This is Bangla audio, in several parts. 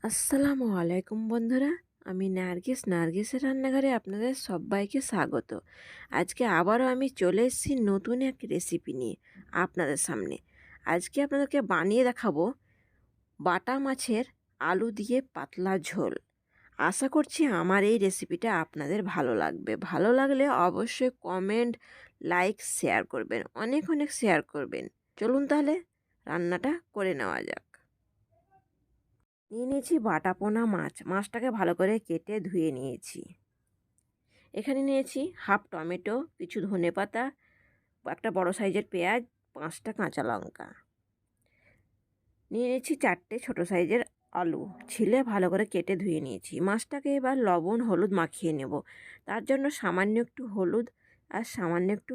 আসসালামু আলাইকুম বন্ধুরা। আমি নার্গিসের রান্নাঘরে আপনাদের সবাইকে স্বাগত। আজকে আবারও আমি চলে এসেছি নতুন এক রেসিপি নিয়ে আপনাদের সামনে। আজকে আপনাদেরকে বানিয়ে দেখাবো বাটা মাছের আলু দিয়ে পাতলা ঝোল। আশা করছি আমার এই রেসিপিটা আপনাদের ভালো লাগবে। ভালো লাগলে অবশ্যই কমেন্ট, লাইক, শেয়ার করবেন। অনেক অনেক শেয়ার করবেন। চলুন তাহলে রান্নাটা করে নেওয়া যাক। নিয়ে নিয়েছি বাটা পোনা মাছ। মাছটাকে ভালো করে কেটে ধুয়ে নিয়েছি। এখানে নিয়েছি হাফ টমেটো, কিছু ধনেপাতা, একটা বড় সাইজের পেঁয়াজ, 5টা কাঁচা লঙ্কা। নিয়ে নিয়েছি 4টে ছোট সাইজের আলু, ছিলে ভালো করে কেটে ধুয়ে নিয়েছি। মাছটাকে এবার লবণ হলুদ মাখিয়ে নেব। তার জন্য সামান্য একটু হলুদ আর সামান্য একটু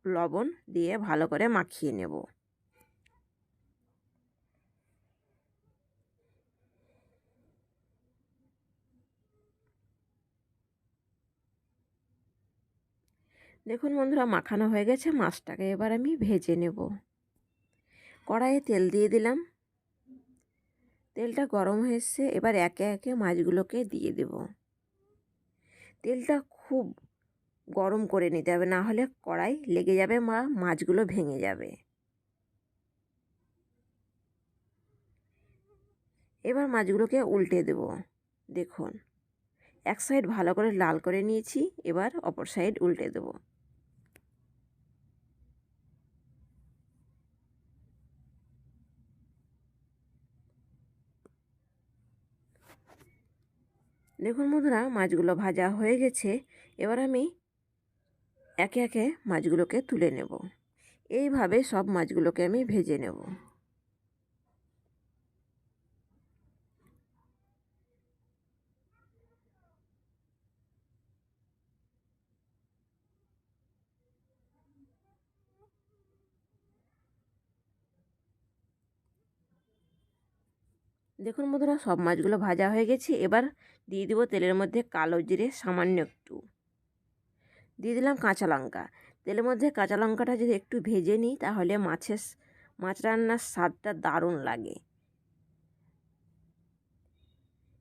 লবণ দিয়ে ভালো করে মাখিয়ে নেব। দেখুন বন্ধুরা, মাখানো হয়ে গেছে। মাছটাকে এবার আমি ভেজে নেব। কড়াইয়ে তেল দিয়ে দিলাম। তেলটা গরম হয়ে এসছে, এবার একে একে মাছগুলোকে দিয়ে দেব। তেলটা খুব গরম করে নিতে হবে, না হলে কড়াই লেগে যাবে বা মাছগুলো ভেঙে যাবে। এবার মাছগুলোকে উল্টে দেব। দেখুন, এক সাইড ভালো করে লাল করে নিয়েছি, এবার অপর সাইড উল্টে দেব। দেখুন বন্ধুরা, মাছগুলো ভাজা হয়ে গেছে। এবার আমি একে একে মাছগুলোকে তুলে নেব। এইভাবে সব মাছগুলোকে আমি ভেজে নেব। দেখুন বন্ধুরা, সব মাছগুলো ভাজা হয়ে গেছে। এবার দিয়ে দেবো তেলের মধ্যে কালো জিরে সামান্য একটু, দিয়ে দিলাম কাঁচা লঙ্কা। তেলের মধ্যে কাঁচা লঙ্কাটা যদি একটু ভেজে নিই তাহলে মাছ রান্নার স্বাদটা দারুণ লাগে।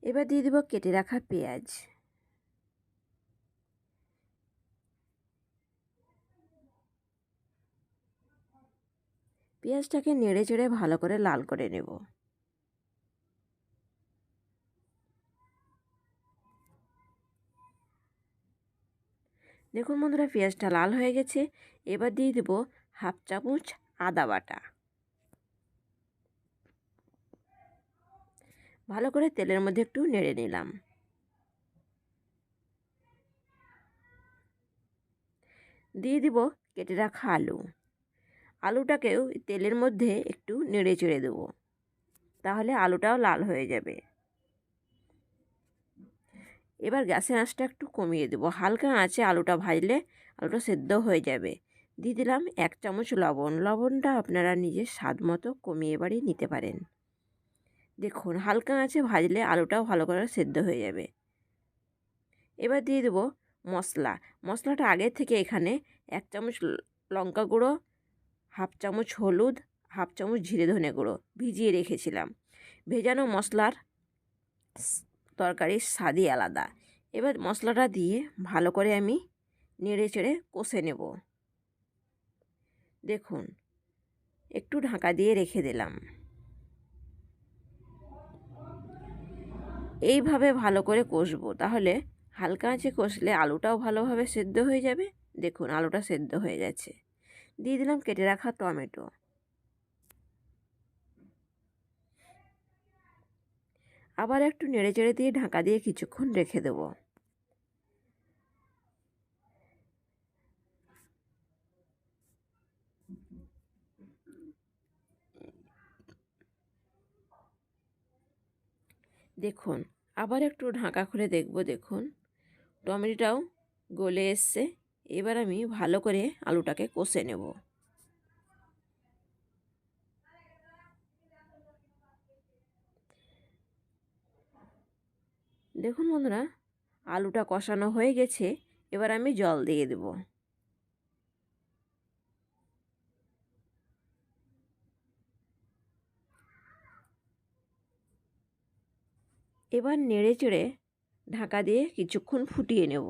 এবার দিয়ে দেবো কেটে রাখা পেঁয়াজ। পেঁয়াজটাকে নেড়ে চেড়ে ভালো করে লাল করে নেব। দেখুন বন্ধুরা, পেঁয়াজটা লাল হয়ে গেছে। এবার দিয়ে দেবো হাফ চামচ আদা বাটা। ভালো করে তেলের মধ্যে একটু নেড়ে নিলাম। দিয়ে দিব কেটে রাখা আলু। আলুটাকেও তেলের মধ্যে একটু নেড়ে চেড়ে দেবো, তাহলে আলুটাও লাল হয়ে যাবে। এবার গ্যাসের আঁচটা একটু কমিয়ে দেবো। হালকা আঁচে আলুটা ভাজলে আলুটা সেদ্ধ হয়ে যাবে। দিয়ে দিলাম 1 চামচ লবণ। লবণটা আপনারা নিজের স্বাদ মতো কমিয়ে বাড়িয়ে নিতে পারেন। দেখুন, হালকা আঁচে ভাজলে আলুটাও ভালো করে সেদ্ধ হয়ে যাবে। এবার দিয়ে দেবো মশলা। মশলাটা আগে থেকে এখানে 1 চামচ লঙ্কা গুঁড়ো, হাফ চামচ হলুদ, হাফ চামচ জিরে ধনে গুঁড়ো ভিজিয়ে রেখেছিলাম। ভেজানো মশলার তরকারির স্বাদই আলাদা। এবার মশলাটা দিয়ে ভালো করে আমি নেড়ে চেড়ে কষে নেব। দেখুন, একটু ঢাকা দিয়ে রেখে দিলাম। এইভাবে ভালো করে কষবো, তাহলে হালকা আঁচে কষলে আলুটাও ভালোভাবে সেদ্ধ হয়ে যাবে। দেখুন, আলুটা সেদ্ধ হয়ে গেছে। দিয়ে দিলাম কেটে রাখা টমেটো। আবার একটু নেড়ে চেড়ে দিয়ে ঢাকা দিয়ে কিছুক্ষণ রেখে দেবো। দেখুন, আবার একটু ঢাকা খুলে দেখব। দেখুন, টমেটোটাও গলে এসছে। এবার আমি ভালো করে আলুটাকে কষে নেব। দেখুন বন্ধুরা, আলুটা কষানো হয়ে গেছে। এবার আমি জল দিয়ে দেব। এবার নেড়ে চেড়ে ঢাকা দিয়ে কিছুক্ষণ ফুটিয়ে নেব।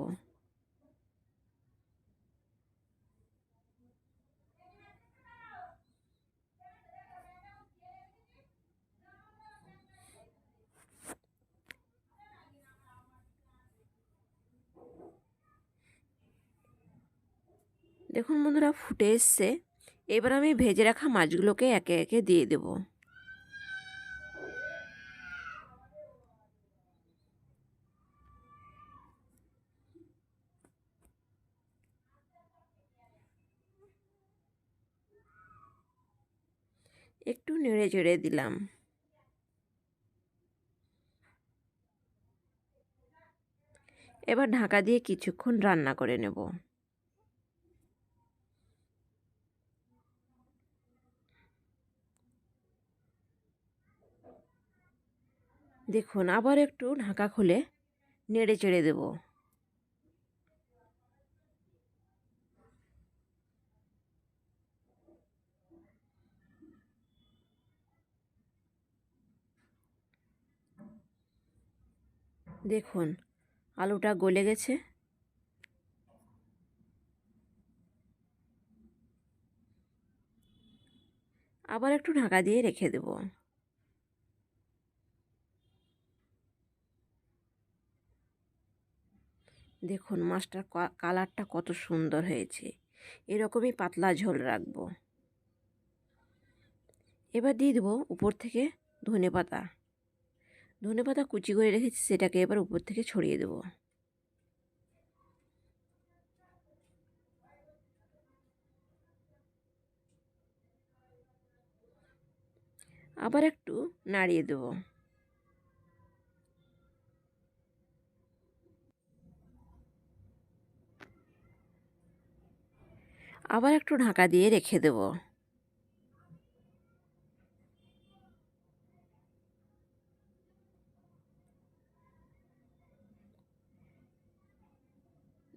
দেখুন বন্ধুরা, ফুটে এসছে। এবার আমি ভেজে রাখা মাছগুলোকে একে একে দিয়ে দেব। একটু নেড়ে চেড়ে দিলাম। এবার ঢাকা দিয়ে কিছুক্ষণ রান্না করে নেব। দেখুন, আবার একটু ঢাকা খুলে নেড়ে চেড়ে দেব। দেখুন, আলুটা গলে গেছে। আবার একটু ঢাকা দিয়ে রেখে দেব। দেখুন, মাছটার কালারটা কত সুন্দর হয়েছে। এরকমই পাতলা ঝোল রাখবো। এবার দিয়ে দেবো উপর থেকে ধনেপাতা। ধনেপাতা কুচি করে রেখেছি, সেটাকে এবার উপর থেকে ছড়িয়ে দেব। আবার একটু নাড়িয়ে দেব। আবার একটু ঢাকা দিয়ে রেখে দেব।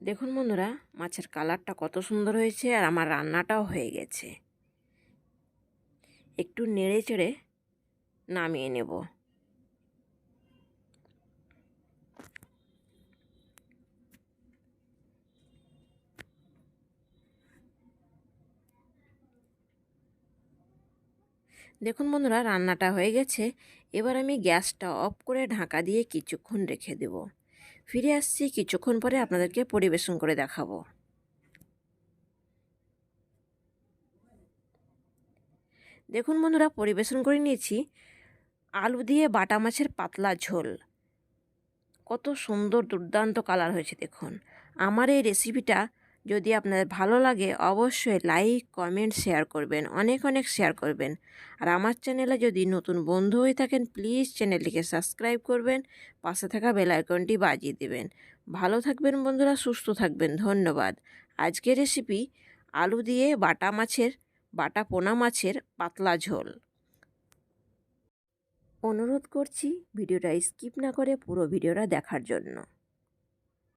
দেখুন বন্ধুরা, মাছের কালারটা কত সুন্দর হয়েছে আর আমার রান্নাটাও হয়ে গেছে। একটু নেড়ে চেড়ে নামিয়ে নেব। দেখুন বন্ধুরা, রান্নাটা হয়ে গেছে। এবার আমি গ্যাসটা অফ করে ঢাকা দিয়ে কিছুক্ষণ রেখে দেব। ফিরে আসছি কিছুক্ষণ পরে, আপনাদেরকে পরিবেশন করে দেখাবো। দেখুন বন্ধুরা, পরিবেশন করে নিয়েছি আলু দিয়ে বাটা মাছের পাতলা ঝোল। কত সুন্দর দুর্দান্ত কালার হয়েছে দেখুন। আমার এই রেসিপিটা যদি আপনাদের ভালো লাগে, অবশ্যই লাইক, কমেন্ট, শেয়ার করবেন, অনেক অনেক শেয়ার করবেন। আর আমার চ্যানেলে যদি নতুন বন্ধু হয়ে থাকেন, প্লিজ চ্যানেলটিকে সাবস্ক্রাইব করবেন, পাশে থাকা বেল আইকনটি বাজিয়ে দেবেন। ভালো থাকবেন বন্ধুরা, সুস্থ থাকবেন। ধন্যবাদ। আজকের রেসিপি আলু দিয়ে বাটা পোনা মাছের পাতলা ঝোল। অনুরোধ করছি ভিডিওটা স্কিপ না করে পুরো ভিডিওটা দেখার জন্য।